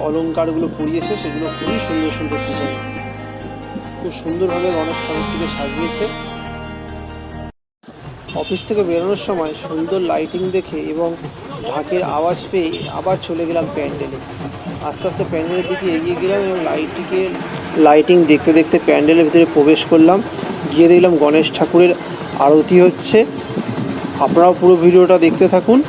অলঙ্কারগুলো পরিয়েছে সেগুলো খুবই সুন্দর সুন্দর ডিজাইন, খুব সুন্দরভাবে গণেশ ঠাকুরটিকে সাজিয়েছে। অফিস থেকে বেরোনোর সময় সুন্দর লাইটিং দেখে এবং ঢাকের আওয়াজ পেয়ে আবার চলে গেলাম প্যান্ডেলে। আস্তে আস্তে প্যান্ডেলের দিকে এগিয়ে গেলাম এবং লাইটিং দেখতে দেখতে প্যান্ডেলের ভিতরে প্রবেশ করলাম। গিয়ে দেখলাম গণেশ ঠাকুরের আরতি হচ্ছে। আপনারাও পুরো ভিডিওটা দেখতে থাকুন।